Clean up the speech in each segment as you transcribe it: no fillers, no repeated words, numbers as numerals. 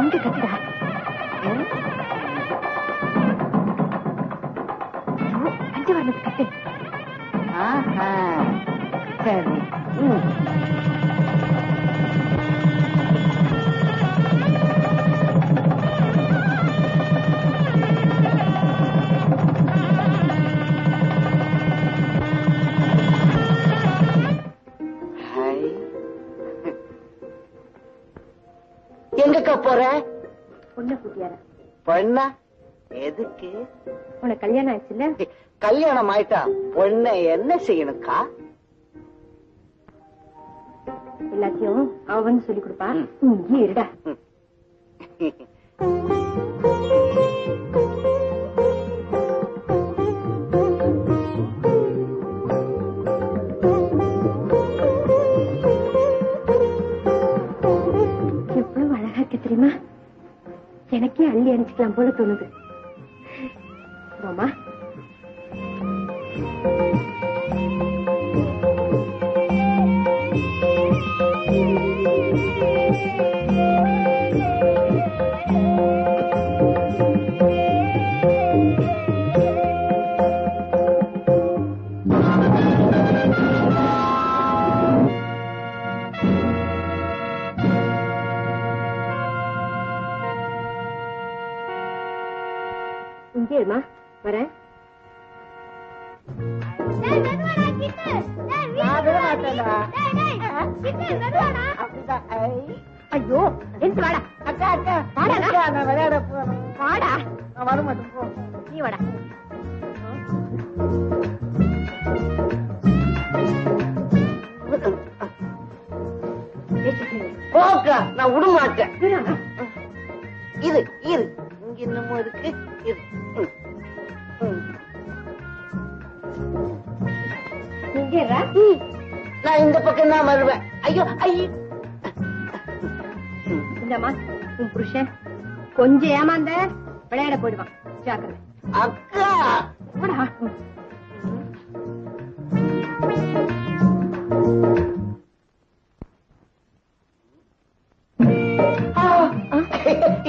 இங்க கத்துடா. பஞ்சவர்ணத்து கட்டு. சரி. எங்கக்கா போற? பொண்ணு கூட்டியார. பொண்ணா? எதுக்கு? உனக்கு கல்யாணம் ஆயிடுச்சுல்ல? கல்யாணம் ஆயிட்டா பொண்ணை என்ன செய்யணும்க்கா? எல்லாத்தையும் அவ வந்து சொல்லி கொடுப்பா. இங்கே இருடா. எவ்வளவு அழகா இருக்கு தெரியுமா? எனக்கே அள்ளி அணிச்சுக்கலாம் போல தோணுது. மாமா இங்கேமா வரேன். ஐயோ எந்த வாடா. அக்கா அக்கா வாடா. நான் விளையாட போறேன். வாடா. நான் வர மாட்டேன். போ நீ வாடா. போக்கா நான் விட மாட்டேன். இது இரு இங்க என்னமோ இருக்கு. இரு நான் இந்த பக்கம் தான் வருவேன். ஐயோ ஐயோ. இந்தம்மா உன் புருஷன் கொஞ்சம் ஏமாந்த விளையாட போயிடுவான். ஜாக்கிரதை. அக்கா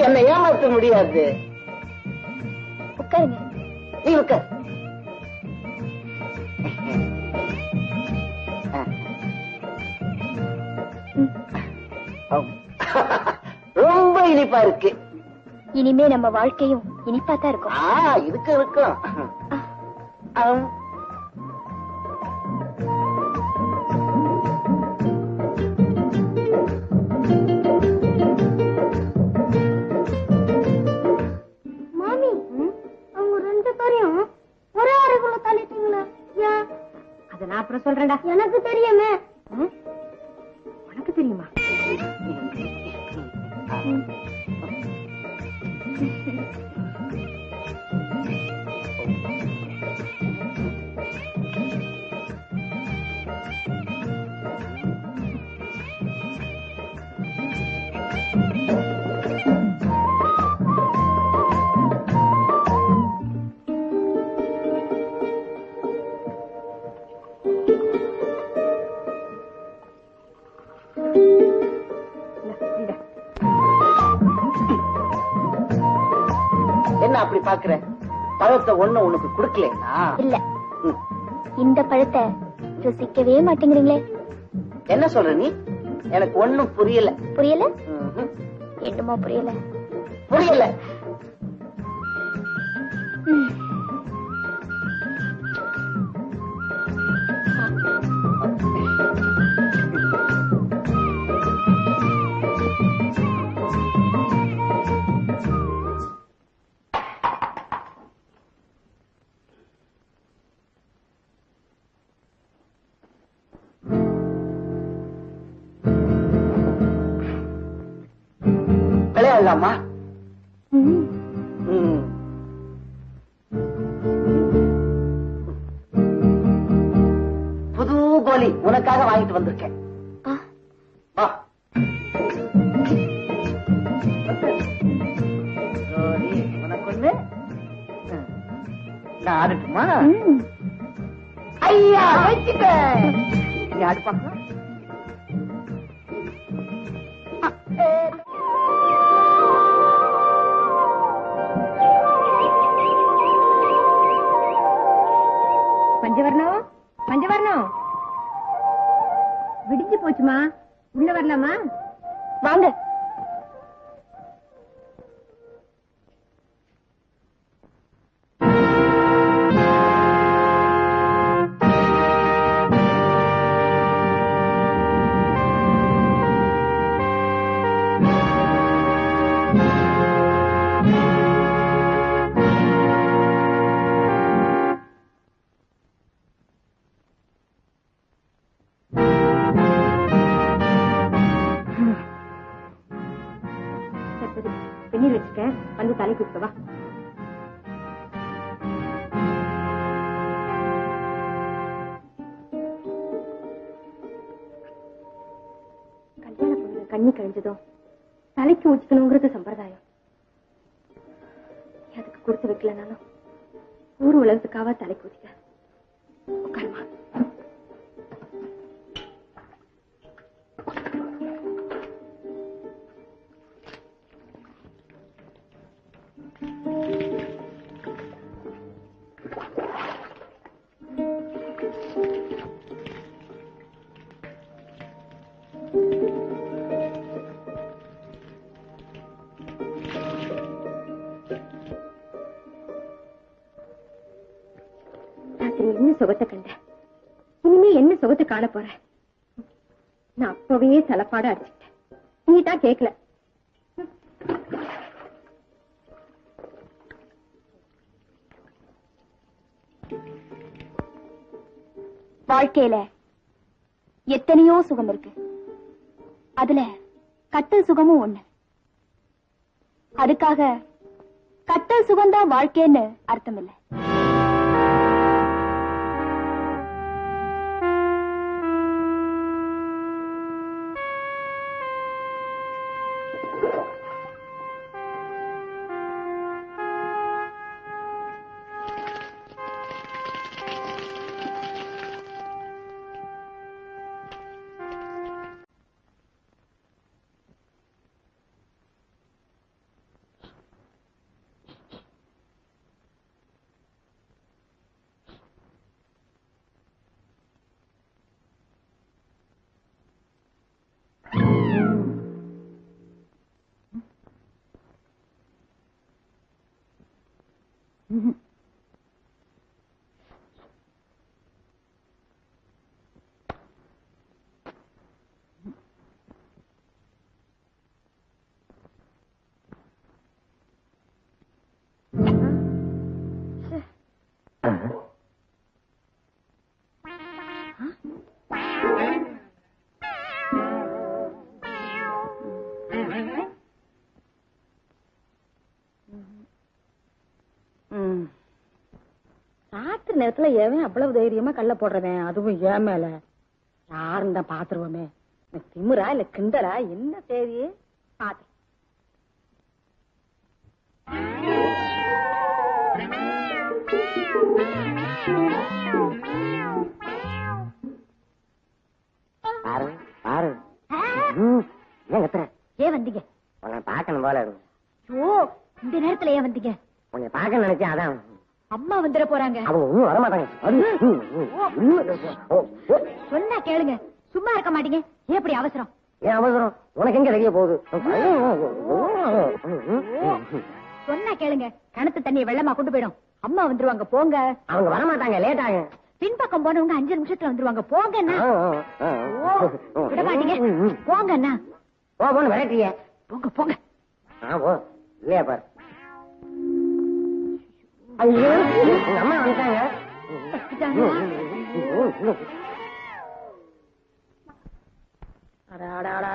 என்னை ஏமாற்ற முடியாது. உட்காருங்க. நீ உட்கார். ரொம்ப இனிப்பா இருக்கு. இனிமே நம்ம வாழ்க்கையும் இனிப்பா தான் இருக்கும். இதுக்கு இருக்கும். மாமி அவங்க ரெண்டு பேரையும் ஒரே அறைக்குள்ள தள்ளிட்டீங்களா? அத நான் அப்புறம் சொல்றேன்டா. எனக்கு தெரியுமே. உனக்கு தெரியுமா? என்ன அப்படி பாக்குற? பழத்தை ஒண்ணு உனக்கு குடுக்கலா? இல்ல, இந்த பழத்தை ருசிக்கவே மாட்டேங்கிறீங்களே. என்ன சொல்ற நீ? எனக்கு ஒண்ணும் புரியல. புரியல? என்னமோ புரியல. புரியல. விளையாடலாமா? புது கோலி உனக்காக வாங்கிட்டு வந்திருக்கேன். உனக்கு ஒண்ணு நான் ஆடட்டுமா? ஐயா வச்சுட்டேன். நீ ஆடு பார்க்கலாம். பஞ்சவர்ணம், பஞ்சவர்ணம், விடிஞ்சு போச்சுமா, உள்ள வரலாமா? வாங்க. வெந்நீர் வச்சுட்டேன், வந்து தலை குடுத்தவா. கல்யாண பொண்ணு கண்ணி கழிஞ்சதும் தலைக்கு ஊச்சிக்கணுங்கிறது சம்பிரதாயம். அதுக்கு கொடுத்து வைக்கலனாலும் ஊர் உலகத்துக்காக தலைக்கு ஊச்சிக்க. உட்காருமா. என்ன சுகத்தை கண்ட, இனிமே என்ன சுகத்தை காண போற? நான் அப்பவே தலப்பாட அடிச்சுட்டேன், நீ தான் கேட்கல. வாழ்க்கையில எத்தனையோ சுகம் இருக்கு, அதுல கட்டல் சுகமும் ஒண்ணு. அதுக்காக கட்டல் சுகம்தான் வாழ்க்கைன்னு அர்த்தம் இல்லை. ராத்திரி நேரத்துல ஏன் அவ்வளவு தைரியமா கள்ள போடுறவன், அதுவும் ஏன் மேல? யாரும் தான் பாத்துருவோமே. திமுறா இல்ல கிண்டலா என்ன தேதி பாத்து. பாரு பாரு, ஏன் வந்தீங்க? உன்னை பார்க்கணும் போல இருக்கு. ஓ, இந்த நேரத்துல ஏன் வந்தீங்க? உன்னை பார்க்க நினைச்சேன், அதான். அம்மா வந்துட போறாங்க. அவங்க ஒண்ணும் வரமாட்டாங்க. சொன்னா கேளுங்க, சும்மா இருக்க மாட்டீங்க. ஏன் அப்படி அவசரம்? ஏன் அவசரம்? உனக்கு எங்க தெரிய போகுது? சொன்னா கேளுங்க, கிணத்து தண்ணியை வெள்ளமா கொண்டு போயிடும். அம்மா வந்துருவாங்க, போங்க. அவங்க வரமாட்டாங்க, லேட் ஆகும். பின்பக்கம் போனவங்க 5 நிமிஷத்துல வந்துருவாங்க, போங்க அண்ணா. விட மாட்டீங்க, போங்க அண்ணா. போன்னு விரட்டிய. போங்க போங்க. போ, இல்லையா பாரு. ஐயோ, உங்க அம்மா வந்துட்டாங்க.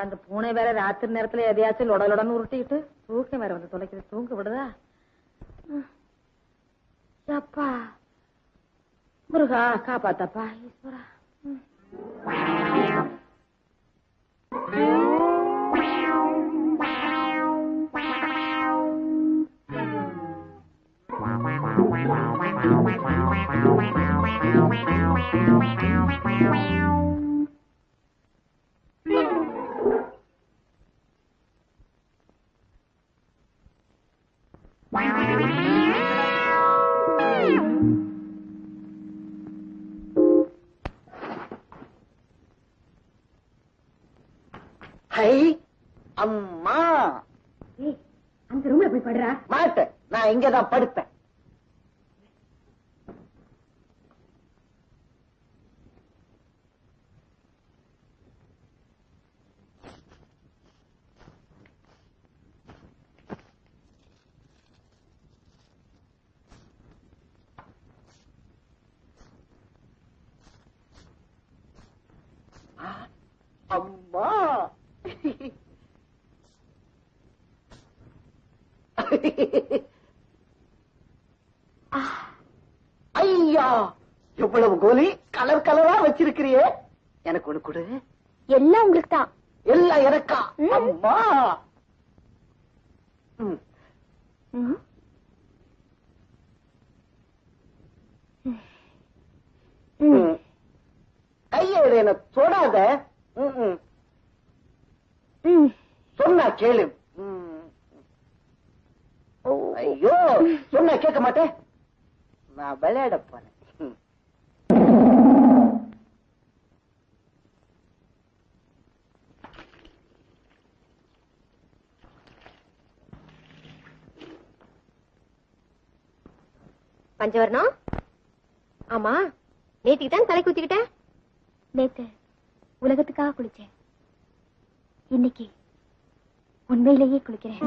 அந்த பூனை வேற ராத்திரி நேரத்துல எதையாச்சும் லொடலொடன்னு உருட்டிக்கிட்டு தூக்கம் வேற வந்து தொலைக்குது. தூங்க விடுதா? அப்பா முருகா, காப்பாத்தப்பா ஈஸ்வரா. ஹை அம்மா. அந்த ரூம்ல போய் படுறா. மாட்டேன், நான் இங்கதான் படுப்பேன். அம்மா. ஐயா, எவ்வளவு கோலி கலர் கலரா வச்சிருக்கிறியே. எனக்கு ஒண்ணு கொடு. எல்லாம் உங்களுக்கு தான். எல்லாம் எனக்கா? அம்மா. கையோட என்ன தொடாத. சொன்னா கேளு. ஐயோ, சொன்னா கேட்க மாட்டேன். நான் விளையாட போறேன். பஞ்சவர்ணம். ஆமா, நேற்றுக்கு தான் தலை குத்திக்கிட்டேன். நேத்து உலகத்துக்காக குளிச்சேன், இன்னைக்கு உண்மையிலேயே குளிக்கிறேன்.